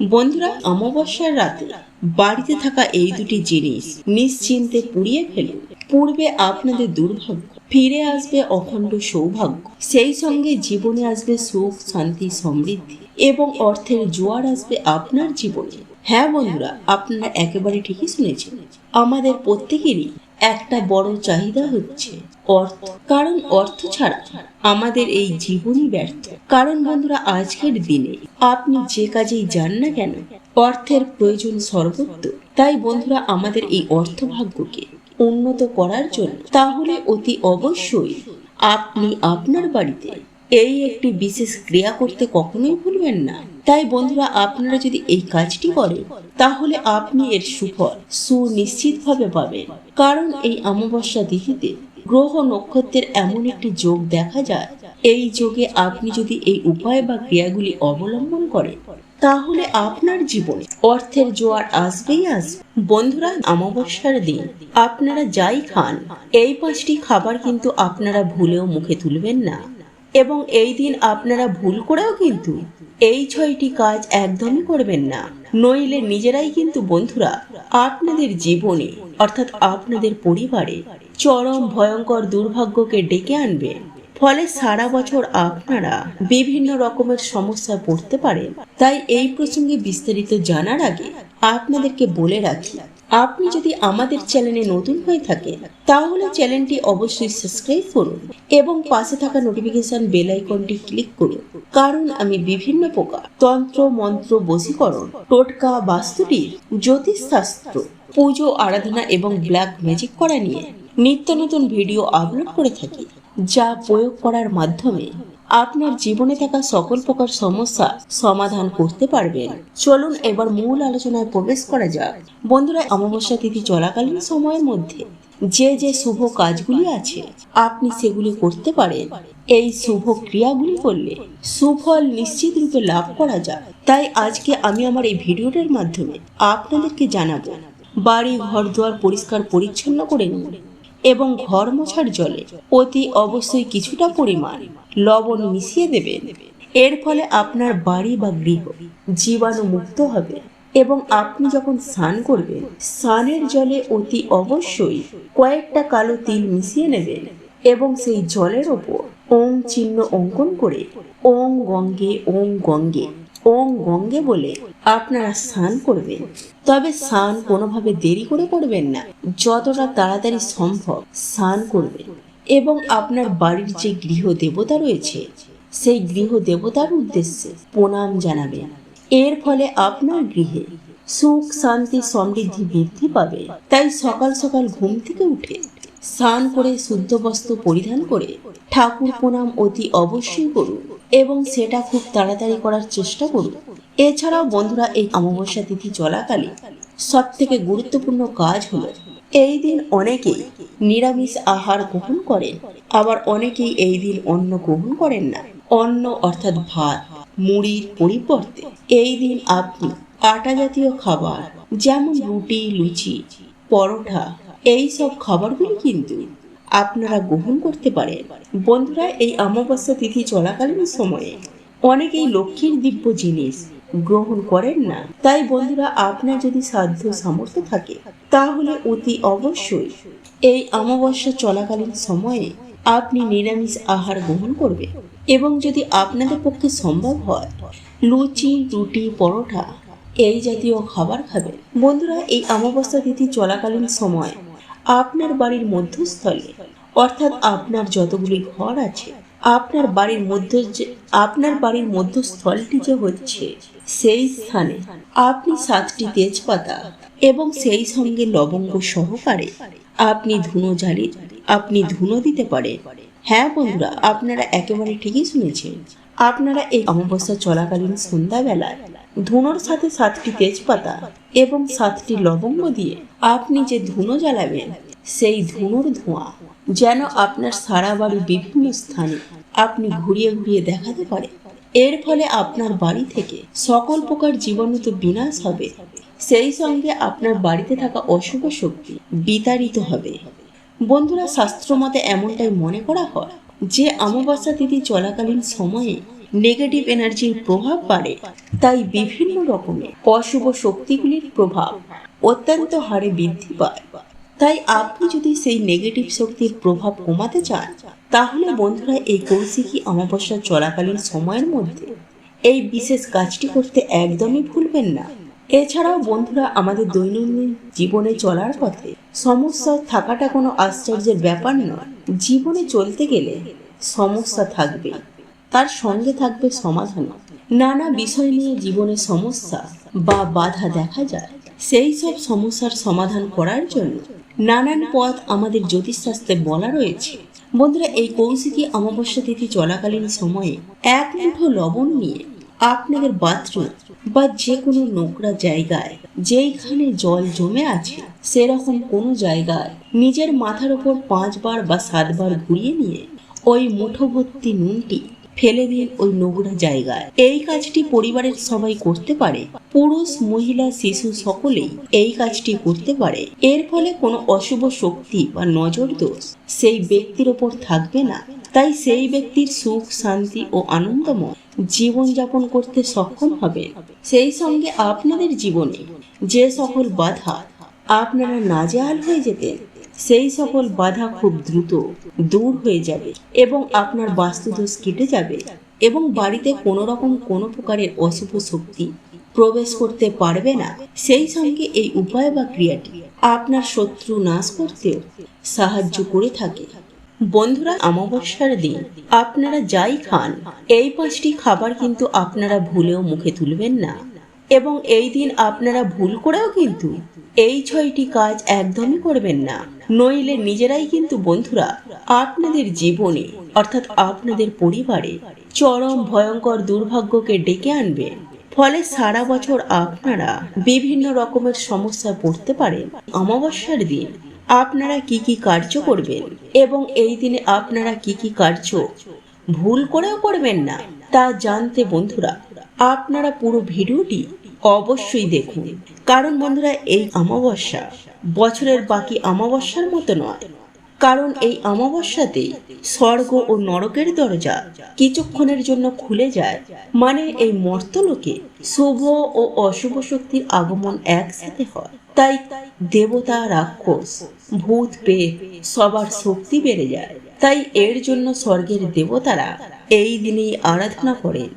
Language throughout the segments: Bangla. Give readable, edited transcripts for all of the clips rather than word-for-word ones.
বন্ধুরা, অমাবস্যার রাতে বাড়িতে থাকা এই দুটি জিনিস নিশ্চিন্তে পুড়িয়ে ফেলুন। পূর্বে আপনাদের দুর্ভাগ্য, ফিরে আসবে অখণ্ড সৌভাগ্য, সেই সঙ্গে জীবনে আসবে সুখ, শান্তি, সমৃদ্ধি এবং অর্থের জোয়ার আসবে আপনার জীবনে। হ্যাঁ বন্ধুরা, আপনারা একেবারে ঠিকই শুনেছেন। আমাদের প্রত্যেকেরই একটা বড় চাহিদা হচ্ছে অর্থ। কারণ অর্থ ছাড়া আমাদের এই জীবনই ব্যর্থ। কারণ বন্ধুরা, আজকের দিনে আপনি যে কাজেই যান না কেন, অর্থের প্রয়োজন সর্বত্র। তাই বন্ধুরা, আমাদের এই অর্থভাগ্যকে উন্নত করার জন্য তাহলে অতি অবশ্যই আপনি আপনার বাড়িতে এই একটি বিশেষ ক্রিয়া করতে কখনোই ভুলবেন না। তাই বন্ধুরা, আপনারা যদি এই কাজটি করেন তাহলে আপনি এর সুফল সুনিশ্চিতভাবে পাবেন। কারণ এই অমাবস্যা তিথিতে গ্রহ নক্ষত্রের এমন একটি যোগ দেখা যায়, এই যোগে আপনি যদি এই উপায় বা ক্রিয়াগুলি অবলম্বন করেন তাহলে আপনার জীবনে অর্থের জোয়ার আসবেই আসবে। বন্ধুরা, অমাবস্যার দিন আপনারা যাই খান, এই 5টি খাবার কিন্তু আপনারা ভুলেও মুখে তুলবেন না। এবং এই দিন আপনারা ভুল করেও কিন্তু এই 6টি কাজ একদমই করবেন না। নইলে নিজেরাই কিন্তু বন্ধুরা আপনাদের জীবনে অর্থাৎ আপনাদের পরিবারে চরম ভয়ঙ্কর দুর্ভাগ্যকে ডেকে আনবে। ফলে সারা বছর আপনারা বিভিন্ন রকমের সমস্যায় পড়তে পারেন। তাই এই প্রসঙ্গে বিস্তারিত জানার আগে আপনাদেরকে বলে রাখি, আপনি যদি আমাদের চ্যানেলে নতুন হয়ে থাকেন তাহলে চ্যানেলটি অবশ্যই সাবস্ক্রাইব করুন এবং পাশে থাকা নোটিফিকেশন বেল আইকনটি ক্লিক করুন। কারণ আমি বিভিন্ন প্রকার তন্ত্র, মন্ত্র, বশীকরণ, টোটকা, বাস্তুটির, জ্যোতিষশাস্ত্র, পুজো, আরাধনা এবং ব্ল্যাক ম্যাজিক করা নিয়ে নিত্য নতুন ভিডিও আপলোড করে থাকি, যা প্রয়োগ করার মাধ্যমে আপনার জীবনে থাকা সকল প্রকার সমস্যা সমাধান করতে পারবেন। চলুন এবার মূল আলোচনায় প্রবেশ করা যাক। বন্ধুরা, অমাবস্যা তিথি চলাকালীন সময়ের মধ্যে যে যে শুভ কাজগুলি আছে আপনি সেগুলি করতে পারেন। এই শুভ ক্রিয়াগুলি করলে সুফল নিশ্চিত রূপে লাভ করা যায়। তাই আজকে আমি আমার এই ভিডিওটার মাধ্যমে আপনাদেরকে জানাবো, বাড়ি ঘর দুয়ার পরিষ্কার পরিচ্ছন্ন করে নিন এবং ঘর মোছার জলে অতি অবশ্যই কিছুটা পরিমাণ লবণ মিশিয়ে দেবেন। এর ফলে আপনার বাড়ি বা গৃহ জীবাণু মুক্ত হবে। এবং আপনি যখন স্নান করবেন, স্নানের জলে অতি অবশ্যই কয়েকটা কালো তিল মিশিয়ে নেবেন এবং সেই জলের ওপর ওম চিহ্ন অঙ্কন করে ওম গঙ্গে, ওম গঙ্গে, ওম গঙ্গে বলে আপনারা স্নান করবেন। তবে স্নান কোনোভাবে দেরি করে করবেন না, যতটা তাড়াতাড়ি সম্ভব স্নান করবেন এবং আপনার বাড়ির যে গৃহ দেবতা রয়েছে সেই গৃহ দেবতার উদ্দেশ্যে প্রণাম জানাবেন। এর ফলে আপনার গৃহে সুখ, শান্তি, সমৃদ্ধি বৃদ্ধি পাবে। তাই সকাল সকাল ঘুম থেকে উঠে স্নান করে শুদ্ধ বস্ত্র পরিধান করে ঠাকুর প্রণাম অতি অবশ্যই করুন এবং সেটা খুব তাড়াতাড়ি করার চেষ্টা করুন। এছাড়াও বন্ধুরা, এই অমাবস্যা তিথি চলাকালীন সব থেকে গুরুত্বপূর্ণ কাজ হলো, এই দিন অনেকেই নিরামিষ আহার গ্রহণ করেন, আবার অনেকেই এই দিন অন্ন গ্রহণ করেন না। অন্ন অর্থাৎ ভাত, মুড়ির পরিবর্তে এই দিন আপনি আটা জাতীয় খাবার যেমন রুটি, লুচি, পরোটা, এই সব খাবারগুলি কিন্তু আপনারা গ্রহণ করতে পারেন। বন্ধুরা, এই অমাবস্যা তিথি চলাকালীন সময়ে অনেকেই লক্ষ্মীর দিব্য জিনিস গ্রহণ করেন না। তাই বন্ধুরা, আপনার যদি সাধ্য সামর্থ্য থাকে তাহলে অতি অবশ্যই এই অমাবস্যা চলাকালীন সময়ে আপনি নিরামিষ আহার গ্রহণ করবেন এবং যদি আপনাদের পক্ষে সম্ভব হয় লুচি, রুটি, পরোটা এই জাতীয় খাবার খাবেন। বন্ধুরা, এই অমাবস্যা তিথি চলাকালীন সময় আপনার বাড়ির মধ্যস্থলে অর্থাৎ আপনার যতগুলি ঘর আছে আপনার বাড়ির মধ্যস্থলটি যে হচ্ছে সেই স্থানে আপনি 7টি তেজপাতা এবং সেই সঙ্গে লবঙ্গ সহকারে আপনি ধুনো দিতে পারেন। হ্যাঁ বন্ধুরা, আপনারা একেবারে ঠিকই শুনেছেন। আপনারা এই অমাবস্যা চলাকালীন সন্ধ্যাবেলায় ধুনোর সাথে 7টি তেজপাতা এবং 7টি লবঙ্গ দিয়ে আপনি যে ধুনো জ্বালাবেন, সেই ধুনোর ধোঁয়া যেন আপনার সারা বাড়ি বিভিন্ন স্থানে আপনি ঘুরিয়ে ঘুরিয়ে দেখাতে পারেন। এর ফলে আপনার বাড়ি থেকে সকল প্রকার জীবাণু তো বিনাশ হবে, সেই সঙ্গে আপনার বাড়িতে থাকা অশুভ শক্তি বিতাড়িত হবে। বন্ধুরা, শাস্ত্র মতে এমনটাই মনে করা হয় যে অমাবস্যা তিথি চলাকালীন সময়ে নেগেটিভ এনার্জির প্রভাব বাড়ে। তাই বিভিন্ন রকমের অশুভ শক্তিগুলির প্রভাব অত্যন্ত হারে বৃদ্ধি পায়। তাই আপনি যদি সেই নেগেটিভ শক্তির প্রভাব কমাতে চান, তাহলে বন্ধুরা এই কৌশিকী অমাবস্যা চলাকালীন সময়ের মধ্যে এই বিশেষ কাজটি করতে একদমই ভুলবেন না। এছাড়াও বন্ধুরা, আমাদের দৈনন্দিন জীবনে চলার পথে সমস্যা থাকাটা কোনো আশ্চর্যের ব্যাপার নয়। জীবনে চলতে গেলে সমস্যা থাকবে, তার সঙ্গে থাকবে সমাধান। নানা বিষয় নিয়ে জীবনে সমস্যা বা বাধা দেখা যায়। সেই সব সমস্যার সমাধান করার জন্য নানান পথ আমাদের জ্যোতিষশাস্ত্রে বলা রয়েছে। বন্ধুরা, এই কৌশিকী অমাবস্যা তিথি চলাকালীন সময়ে এক মুঠো লবণ নিয়ে আপনাদের বাথরুম বা যে কোনো নোংরা জায়গায় যেইখানে জল জমে আছে সেরকম কোনো জায়গায় নিজের মাথার উপর 5 বার বা 7 বার ঘুরিয়ে নিয়ে ওই মুঠো ভর্তি নুনটি ফেলে দিন ওই নোংরা জায়গায়। এই কাজটি পরিবারের সবাই করতে পারে, পুরুষ মহিলা শিশু সকলেই এই কাজটি করতে পারে। এর ফলে কোনো অশুভ শক্তি বা নজর দোষ সেই ব্যক্তির ওপর থাকবে না। তাই সেই ব্যক্তির সুখ শান্তি ও আনন্দময় জীবনযাপন করতে সক্ষম হবে। সেই সঙ্গে আপনাদের জীবনে যে সকল বাধা আপনারা নাজেহাল হয়ে যেতেন, সেই সকল বাধা খুব দ্রুত দূর হয়ে যাবে এবং আপনার বাস্তুদোষ কেটে যাবে এবং বাড়িতে কোনো রকম কোনো প্রকারের অশুভ শক্তি প্রবেশ করতে পারবে না। সেই সঙ্গে এই উপায় বা ক্রিয়াটি আপনার শত্রু নাশ করতেও সাহায্য করে থাকে। বন্ধুরা, অমাবস্যার দিন আপনারা যাই খান, এই 5টি খাবার কিন্তু আপনারা ভুলেও মুখে তুলবেন না এবং এই দিন আপনারা ভুল করেও কিন্তু এই 6টি কাজ একদমই করবেন না। নইলে নিজেরাই কিন্তু বন্ধুরা আপনাদের জীবনে অর্থাৎ আপনাদের পরিবারে চরম ভয়ঙ্কর দুর্ভাগ্যকে ডেকে আনবেন। ফলে সারা বছর আপনারা বিভিন্ন রকমের সমস্যায় পড়তে পারেন। অমাবস্যার দিন আপনারা কি কি কার্য করবেন এবং এই দিনে আপনারা কি কি কার্য ভুল করেও করবেন না তা জানতে বন্ধুরা আপনারা পুরো ভিডিওটি অবশ্যই দেখুন। কারণ বন্ধুরা, এই অমাবস্যা বছরের বাকি অমাবস্যার মতো নয়। কারণ এই অমাবস্যাতে স্বর্গ ও নরকের দরজা কিছুক্ষণের জন্য খুলে যায়। মানে এই মর্তলোকে শুভ ও অশুভ শক্তির আগমন একসাথে হয়। তাই দেবতা রাক্ষস ভূত পেট সবার শক্তি বেড়ে যায়। তাই এর জন্য স্বর্গের দেবতারা এই দিনেই আরাধনা করেন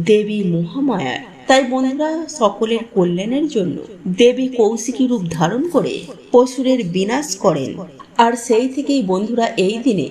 দেবী মহামায়ার। তাই বন্ধুরা, সকলের কল্যাণের জন্য দেবী কৌশিকী রূপ ধারণ করে অসুরের বিনাশ করেন। আর সেই থেকেই বন্ধুরা এই দিনে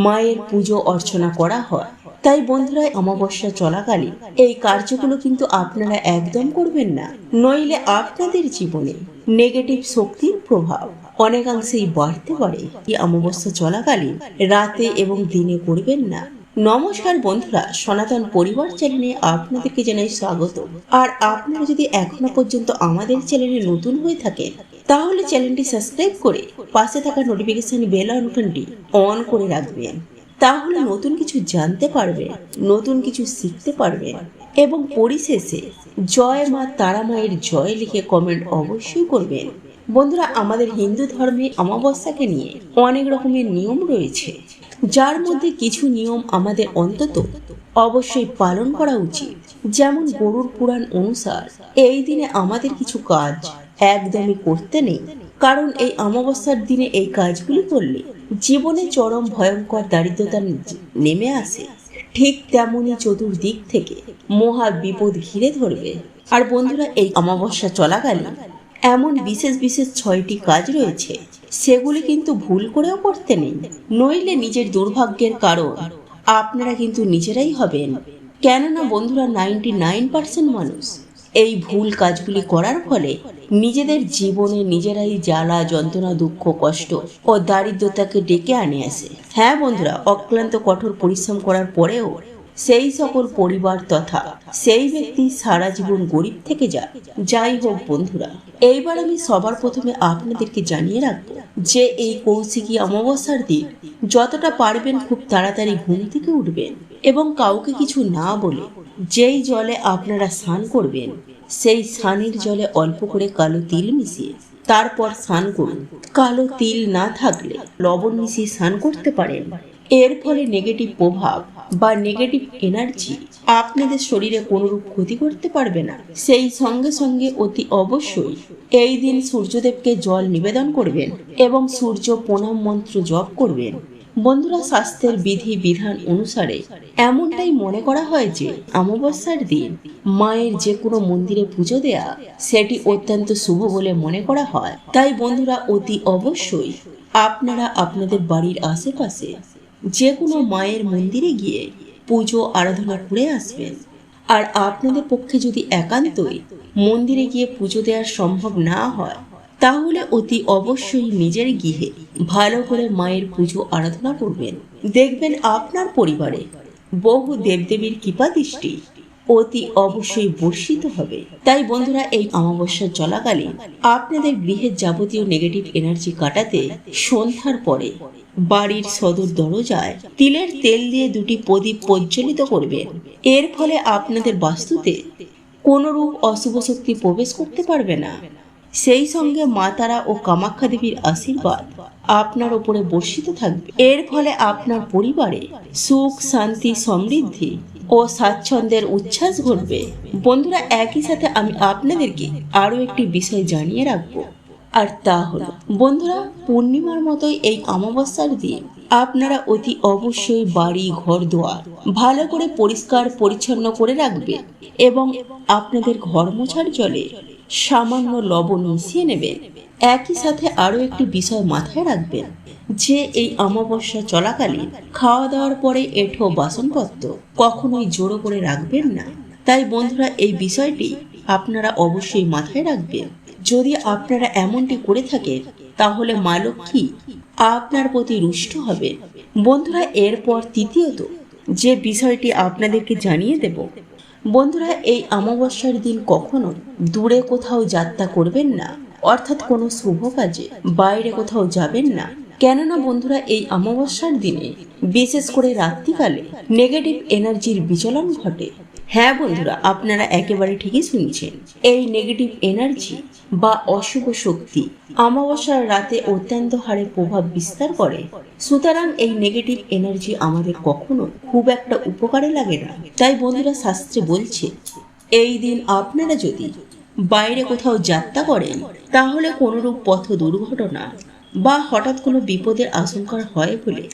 মায়ের পুজো অর্চনা করা হয়। তাই বন্ধুরা, অমাবস্যা চলাকালীন এই কার্যগুলো কিন্তু আপনারা একদম করবেন না। নইলে আপনাদের জীবনে নেগেটিভ শক্তির প্রভাব অনেকাংশেই বাড়তে পারে। এই অমাবস্যা চলাকালীন রাতে এবং দিনে করবেন না। নমস্কার বন্ধুরা, সনাতন পরিবার চ্যানেলে আপনাদেরকে জানাই স্বাগত। আর আপনারা যদি এখনো পর্যন্ত আমাদের চ্যানেলে নতুন হয়ে থাকেন, তাহলে চ্যানেলটি সাবস্ক্রাইব করে পাশে থাকা নোটিফিকেশন বেল আইকনটি অন করে রাখবেন। তাহলে নতুন কিছু জানতে পারবেন, নতুন কিছু শিখতে পারবেন এবং পরিশেষে জয় মা তারা মায়ের জয় লিখে কমেন্ট অবশ্যই করবেন। বন্ধুরা, আমাদের হিন্দু ধর্মে অমাবস্যাকে নিয়ে অনেক রকমের নিয়ম রয়েছে, যার মধ্যে কিছু নিয়ম আমাদের অন্তত অবশ্যই পালন করা উচিত। যেমন গরুড় পুরাণ অনুসার এই দিনে আমাদের কিছু কাজ একদমই করতে নেই। কারণ এই অমাবস্যার দিনে এই কাজগুলি করলে জীবনে চরম ভয়ঙ্কর দারিদ্রতা নেমে আসে। ঠিক তেমনি চতুর্দিক থেকে মহা বিপদ ঘিরে ধরবে। আর বন্ধুরা, এই অমাবস্যা চলাকালীন এমন বিশেষ বিশেষ 6টি কাজ রয়েছে, সেগুলি কিন্তু ভুল করেও করতে নেই। নইলে নিজের দুর্ভাগ্যের কারণ আপনারা কিন্তু নিজেরাই হবেন। কেননা বন্ধুরা, 99% মানুষ এই ভুল কাজগুলি করার ফলে নিজেদের জীবনে নিজেরাই জ্বালা যন্ত্রণা দুঃখ কষ্ট ও দারিদ্রতাকে ডেকে আনে আসে। হ্যাঁ বন্ধুরা, অক্লান্ত কঠোর পরিশ্রম করার পরেও সেই সকল পরিবার তথা সেই ব্যক্তি সারা জীবন গরিব থেকে যায়। যাই হোক বন্ধুরা, এইবার আমি সবার প্রথমে আপনাদেরকে জানিয়ে রাখবো যে এই কৌশিকী অমাবস্যার দিন যতটা পারবেন খুব তাড়াতাড়ি ঘুম থেকে উঠবেন এবং কাউকে কিছু না বলে যেই জলে আপনারা স্নান করবেন সেই স্নানের জলে অল্প করে কালো তিল মিশিয়ে তারপর স্নান করুন। কালো তিল না থাকলে লবণ মিশিয়ে স্নান করতে পারেন। এর ফলে নেগেটিভ প্রভাব বা নেগেটিভ এনার্জি আপনাদের শরীরে কোনোরূপ ক্ষতি করতে পারবে না। সেই সঙ্গে সঙ্গে অতি অবশ্যই এই দিন সূর্যদেবকে জল নিবেদন করবেন এবং সূর্য প্রণাম মন্ত্র জপ করবেন। বন্ধুরা, স্বাস্থ্যের বিধি বিধান অনুসারে এমনটাই মনে করা হয় যে অমাবস্যার দিন মায়ের যে কোনো মন্দিরে পুজো দেয়া সেটি অত্যন্ত শুভ বলে মনে করা হয়। তাই বন্ধুরা, অতি অবশ্যই আপনারা আপনাদের বাড়ির আশেপাশে যে কোনো মায়ের মন্দিরে গিয়ে পুজো আরাধনা করে আসবেন। আর আপনাদের পক্ষে যদি একান্তই মন্দিরে গিয়ে পুজো দেওয়া সম্ভব না হয়, তাহলে অতি অবশ্যই নিজের গৃহে ভালো করে মায়ের পুজো আরাধনা করবেন। দেখবেন আপনার পরিবারে বহু দেবদেবীর কৃপা দৃষ্টি অতি অবশ্যই বর্ষিত হবে। তাই বন্ধুরা, এই অমাবস্যা চলাকালীন আপনাদের গৃহের যাবতীয় নেগেটিভ এনার্জি কাটাতে সন্ধ্যার পরে বাড়ির সদর দরজায় তিলের তেল দিয়ে 2টি প্রদীপ প্রজ্বলিত করবেন। এর ফলে আপনাদের বাস্তুতে কোনরূপ অশুভ শক্তি প্রবেশ করতে পারবে না। সেই সঙ্গে মা তারা ও কামাখ্যা দেবীর আশীর্বাদ আপনার উপরে বর্ষিত থাকবে। এর ফলে আপনার পরিবারে সুখ, শান্তি, সমৃদ্ধি ও স্বাচ্ছন্দ্যের উচ্ছ্বাস ঘটবে। বন্ধুরা, একই সাথে আমি আপনাদেরকে আরো একটি বিষয় জানিয়ে রাখবো, আর তা হলো বন্ধুরা, পূর্ণিমার মতোই এই অমাবস্যার দিন আপনারা অতি অবশ্যই বাড়ি ঘর দুয়ার ভালো করে পরিষ্কার পরিচ্ছন্ন করে রাখবেন এবং আপনাদের ঘর মোছার জলে সামান্য লবণ মিশিয়ে নেবেন। একই সাথে আরো একটি বিষয় মাথায় রাখবেন যে এই অমাবস্যা চলাকালীন খাওয়া দাওয়ার পরে এঁঠো বাসনপত্র কখনোই জোড়ো করে রাখবেন না। তাই বন্ধুরা, এই বিষয়টি আপনারা অবশ্যই মাথায় রাখবেন। যদি আপনারা এমনটি করে থাকেন, তাহলে মা লক্ষ্মী আপনার প্রতি রুষ্ট হবে। বন্ধুরা, এরপর তৃতীয়ত যে বিষয়টি আপনাদেরকে জানিয়ে দেব, বন্ধুরা, এই অমাবস্যার দিন কখনো দূরে কোথাও যাত্রা করবেন না, অর্থাৎ কোনো শুভ কাজে বাইরে কোথাও যাবেন না। কেননা বন্ধুরা, এই অমাবস্যার দিনে বিশেষ করে রাত্রিকালে নেগেটিভ এনার্জির বিচলন ঘটে। হ্যাঁ বন্ধুরা, আপনারা একেবারে ঠিকই শুনছেন। এই নেগেটিভ এনার্জি বা অশুভ শক্তি অমাবস্যার রাতে অত্যন্ত হারে প্রভাব বিস্তার করে। সুতরাং এই নেগেটিভ এনার্জি আমাদের কখনো খুব একটা উপকারে লাগে না। তাই বন্ধুরা, শাস্ত্রে বলছে এই দিন আপনারা যদি বাইরে কোথাও যাত্রা করেন, তাহলে কোনোরূপ পথ দুর্ঘটনা বা হঠাৎ কোনো বিপদের আশঙ্কা হয় বলে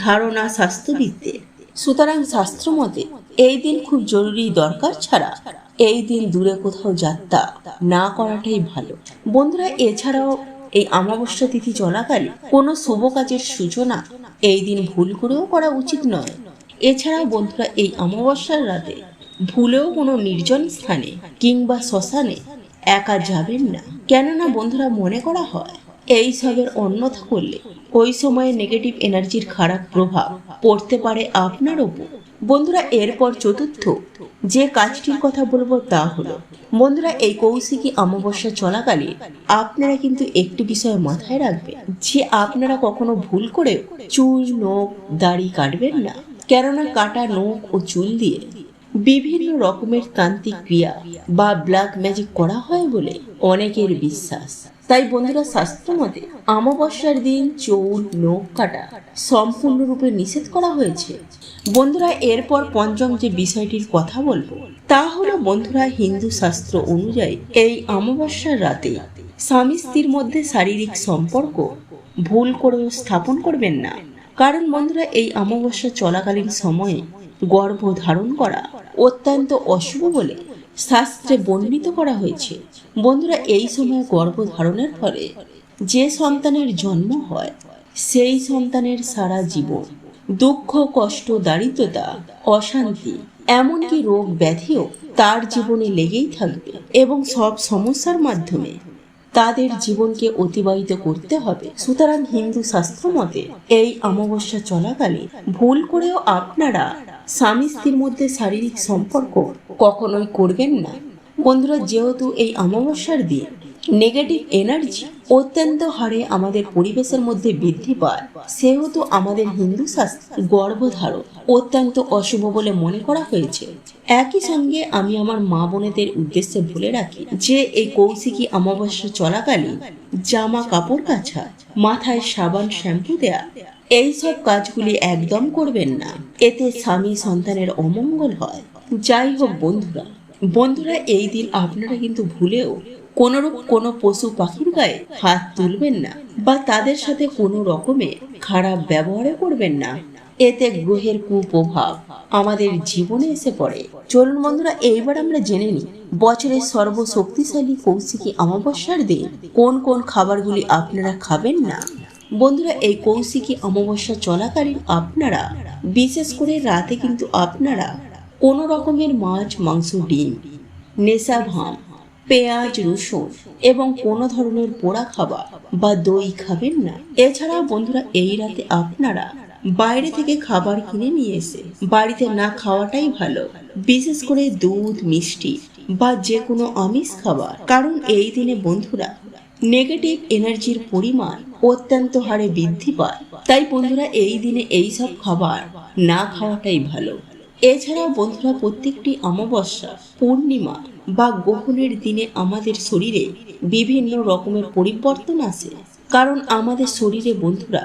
ধারণা স্বাস্থ্যবিদদের। সুতরাং শাস্ত্র মতে এই দিন খুব জরুরি দরকার ছাড়া এই দিন দূরে কোথাও যাত্রা না করাটাই ভালো। বন্ধুরা, এছাড়াও এই অমাবস্যা তিথি চলাকালীন কোনো শুভ কাজের সূচনা এই দিন ভুল করেও করা উচিত নয়। এছাড়াও বন্ধুরা, এই অমাবস্যার রাতে ভুলেও কোনো নির্জন স্থানে কিংবা শ্মশানে একা যাবেন না। কেননা বন্ধুরা, মনে করা হয় এই সবের অন্যথা করলে ওই সময়ে নেগেটিভ এনার্জির খারাপ প্রভাব পড়তে পারে আপনার ওপর। বন্ধুরা, এরপর চতুর্থ যে কাজটির কথা বলবো তা হলো, বন্ধুরা, এই কৌশিকী অমাবস্যা চলাকালীন আপনারা কিন্তু একটি বিষয় মাথায় রাখবেন যে আপনারা কখনো ভুল করেও চুল, নখ, দাড়ি কাটবেন না। কেননা কাটা নখ ও চুল দিয়ে বিভিন্ন রকমের তান্ত্রিক ক্রিয়া বা ব্ল্যাক ম্যাজিক করা হয় বলে অনেকের বিশ্বাস। তাই বন্ধুরা, শাস্ত্র মতে অমাবস্যার দিন চুল, নখ কাটা সম্পূর্ণরূপে নিষেধ করা হয়েছে। বন্ধুরা, এরপর পঞ্চম যে বিষয়টির কথা বলবো তা হলো বন্ধুরা, হিন্দু শাস্ত্র অনুযায়ী এই অমাবস্যার রাতে স্বামী স্ত্রীর মধ্যে শারীরিক সম্পর্ক ভুল করেও স্থাপন করবেন না। কারণ বন্ধুরা, এই অমাবস্যা চলাকালীন সময়ে গর্ভ ধারণ করা অত্যন্ত অশুভ বলে শাস্ত্রে বর্ণিত করা হয়েছে। বন্ধুরা, এই সময় গর্ভ ধারণের ফলে যে সন্তানের জন্ম হয় সেই সন্তানের সারা জীবন দুঃখ, কষ্ট, দারিদ্রতা, অশান্তি, এমনকি রোগ ব্যাধিও তার জীবনে লেগেই থাকবে এবং সব সমস্যার মাধ্যমে তাদের জীবনকে অতিবাহিত করতে হবে। সুতরাং হিন্দু শাস্ত্র মতে এই অমাবস্যা চলাকালীন ভুল করেও আপনারা স্বামী স্ত্রীর মধ্যে শারীরিক সম্পর্ক কখনোই করবেন না। বন্ধুরা, যেহেতু এই অমাবস্যার দিন নেগেটিভ এনার্জি অত্যন্ত হারে আমাদের পরিবেশের মধ্যে বৃদ্ধি পায়, সেহেতু আমাদের হিন্দু শাস্ত্রে গর্ভধারণ অত্যন্ত অশুভ বলে মনে করা হয়েছে। একই সঙ্গে আমি আমার মা বোনেদের উদ্দেশ্যে বলে রাখি যে এই কৌশিকী অমাবস্যা চলাকালীন জামা কাপড় কাচা, মাথায় সাবান শ্যাম্পু দেয়া এই সব কাজগুলি একদম করবেন না, এতে স্বামী সন্তানের অমঙ্গল হয়। যাই হোক বন্ধুরা এই দিন আপনারা কিন্তু ভুলেও কোনোরূপ কোনো পশু পাখির গায়ে হাত তুলবেন না বা তাদের সাথে কোনো রকমের খারাপ ব্যবহারও করবেন না, এতে গ্রহের কুপ্রভাব আমাদের জীবনে এসে পড়ে। চলুন বন্ধুরা, এইবার আমরা জেনে নিই বছরের সর্বশক্তিশালী কৌশিকী অমাবস্যার দিন কোন কোন খাবারগুলি আপনারা খাবেন না। বন্ধুরা, এই কৌশিকী অমাবস্যা চলাকালীন আপনারা বিশেষ করে রাতে কিন্তু আপনারা কোনো রকমের মাছ, মাংস, ডিম, নেশা ভাম, পেঁয়াজ, রসুন এবং কোনো ধরনের পোড়া খাবার বা দই খাবেন না। এছাড়াও বন্ধুরা, এই রাতে আপনারা বাইরে থেকে খাবার কিনে নিয়ে এসে বাড়িতে না খাওয়াটাই ভালো, বিশেষ করে দুধ, মিষ্টি বা যে কোনো আমিষ খাবার। কারণ এই দিনে বন্ধুরা নেগেটিভ এনার্জির পরিমাণ অত্যন্ত হারে বৃদ্ধি পায়। তাই বন্ধুরা এই দিনে এই সব খাবার না খাওয়াটাই ভালো। এছাড়াও বন্ধুরা প্রত্যেকটি অমাবস্যা, পূর্ণিমা বা গ্রহণের দিনে আমাদের শরীরে বিভিন্ন রকমের পরিবর্তন আসে। কারণ আমাদের শরীরে বন্ধুরা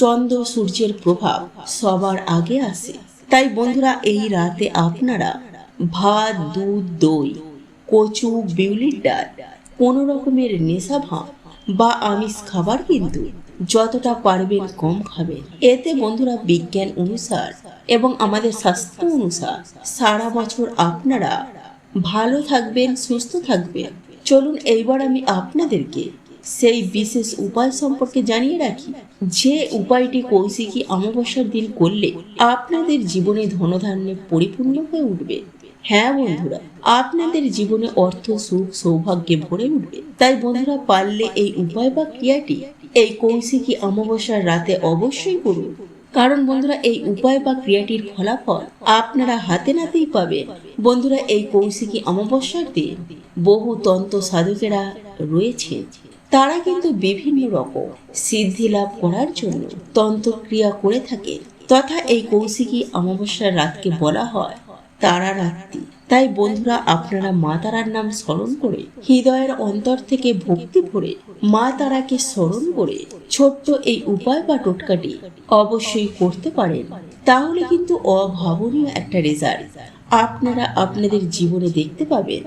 চন্দ্র সূর্যের প্রভাব সবার আগে আসে। তাই বন্ধুরা এই রাতে আপনারা ভাত, দুধ, দই, কচু, বিউলির ডাল, কোনো রকমের নেশা ভাব বা আমিষ খাবার কিন্তু যতটা পারবেন কম খাবেন। এতে বন্ধুরা বিজ্ঞান অনুসার এবং আমাদের স্বাস্থ্য অনুসার সারা বছর আপনারা ভালো থাকবেন, সুস্থ থাকবেন। চলুন এইবার আমি আপনাদেরকে সেই বিশেষ উপায় সম্পর্কে জানিয়ে রাখি, যে উপায়টি কৌশিকী অমাবস্যার দিন করলে আপনাদের জীবনে ধনধান্যে পরিপূর্ণ হয়ে উঠবে। হ্যাঁ বন্ধুরা, আপনাদের জীবনে অর্থ, সুখ, সৌভাগ্যে ভরে উঠবে। তাই বন্ধুরা পারলে এই উপায় বা ক্রিয়াটি এই কৌশিকী অমাবস্যার রাতে অবশ্যই করুন। কারণ বন্ধুরা এই উপায় বা ক্রিয়াটির ফলাফল আপনারা হাতে নাতেই পাবেন। বন্ধুরা এই কৌশিকী অমাবস্যার দিন বহু তন্ত্র সাধকেরা রয়েছেন, তারা কিন্তু বিভিন্ন রকম সিদ্ধি লাভ করার জন্য তন্ত্রক্রিয়া করে থাকে। তথা এই কৌশিকী অমাবস্যার রাতকে বলা হয় তারা রাত্রি। তাই বন্ধুরা আপনারা মা তারার নাম স্মরণ করে হৃদয়ের অন্তর থেকে ভক্তি ভরে মা তারাকে স্মরণ করে ছোট্ট এই উপায় বা টোটকাটি অবশ্যই করতে পারেন। তাহলে কিন্তু অভাবনীয় একটা রেজাল্ট আপনারা আপনাদের জীবনে দেখতে পাবেন।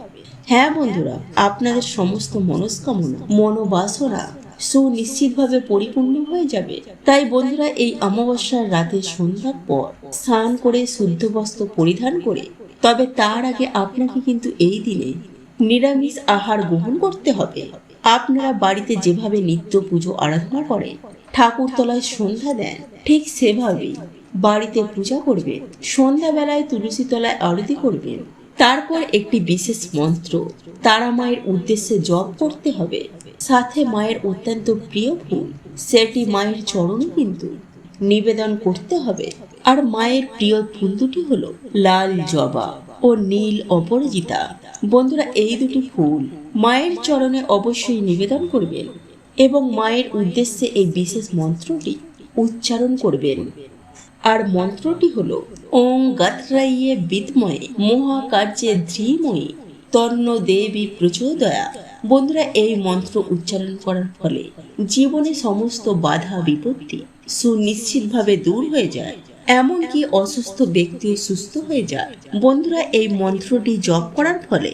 হ্যাঁ বন্ধুরা, আপনাদের সমস্ত মনস্কামনা, মনোবাসনা সুনিশ্চিতভাবে পরিপূর্ণ হয়ে যাবে। তাই বন্ধুরা এই অমাবস্যার রাতে সন্ধ্যার পর স্নান করে শুদ্ধ বস্ত্র পরিধান করে, তবে তার আগে আপনাকে কিন্তু এই দিনে নিরামিষ আহার গ্রহণ করতে হবে। আপনারা বাড়িতে যেভাবে নিত্য পুজো আরাধনা করেন, ঠাকুরতলায় সন্ধ্যা দেন, ঠিক সেভাবেই বাড়িতে পূজা করবেন। সন্ধ্যাবেলায় তুলসী তলায় আরতি করবেন। তারপর একটি বিশেষ মন্ত্র তারা মায়ের উদ্দেশ্যে জপ করতে হবে। সাথে মায়ের অত্যন্ত প্রিয় ফুল সেটি মায়ের চরণে কিন্তু নিবেদন করতে হবে। আর মায়ের প্রিয় ফুল দুটি হলো লাল জবা ও নীল অপরাজিতা। বন্ধুরা এই দুটি ফুল মায়ের চরণে অবশ্যই নিবেদন করবেন এবং মায়ের উদ্দেশ্যে এই বিশেষ মন্ত্রটি উচ্চারণ করবেন। আর মন্ত্রটি হলো ওং গাত্রাইয়ে বিদ্ময়ে মহাকার্যে ধীমহি তন্ন দেবী প্রচোদয়া। বন্ধুরা এই মন্ত্র উচ্চারণ করার ফলে জীবনে সমস্ত বাধা বিপত্তি সুনিশ্চিতভাবে দূর হয়ে যায়, এমনকি অসুস্থ ব্যক্তিও সুস্থ হয়ে যায়। বন্ধুরা এই মন্ত্রটি জপ করার ফলে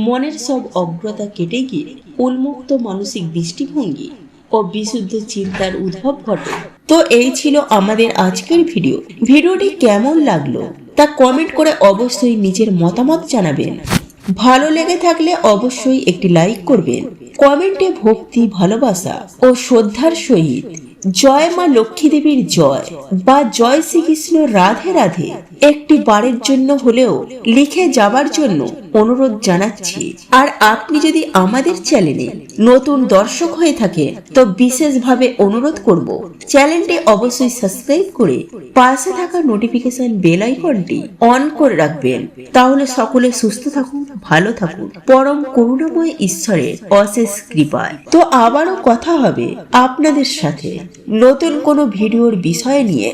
মনের সব অজ্ঞতা কেটে গিয়ে উন্মুক্ত মানসিক দৃষ্টিভঙ্গি ও বিশুদ্ধ চিন্তার উদ্ভব ঘটে। তো এই ছিল আমাদের আজকের ভিডিওটি কেমন লাগলো তা কমেন্ট করে অবশ্যই নিজের মতামত জানাবেন। ভালো লেগে থাকলে অবশ্যই একটি লাইক করবেন। কমেন্টে ভক্তি, ভালোবাসা ও শ্রদ্ধার সহিত জয় মা লক্ষ্মী দেবীর জয় বা জয় শ্রীকৃষ্ণ রাধে রাধে একটি বারের জন্য হলেও লিখে যাবার জন্য অনুরোধ জানাচ্ছি। আর আপনি যদি আমাদের চ্যানেলে নতুন দর্শক হয়ে থাকেন তো বিশেষভাবে অনুরোধ করব চ্যানেলটি অবশ্যই সাবস্ক্রাইব করে পাশে থাকা নোটিফিকেশন বেল আইকনটি অন করে রাখবেন। তাহলে সকলে সুস্থ থাকুন, ভালো থাকুন পরম করুণাময় ঈশ্বরের অশেষ কৃপায়। তো আবারও কথা হবে আপনাদের সাথে নতুন কোনো ভিডিওর বিষয় নিয়ে।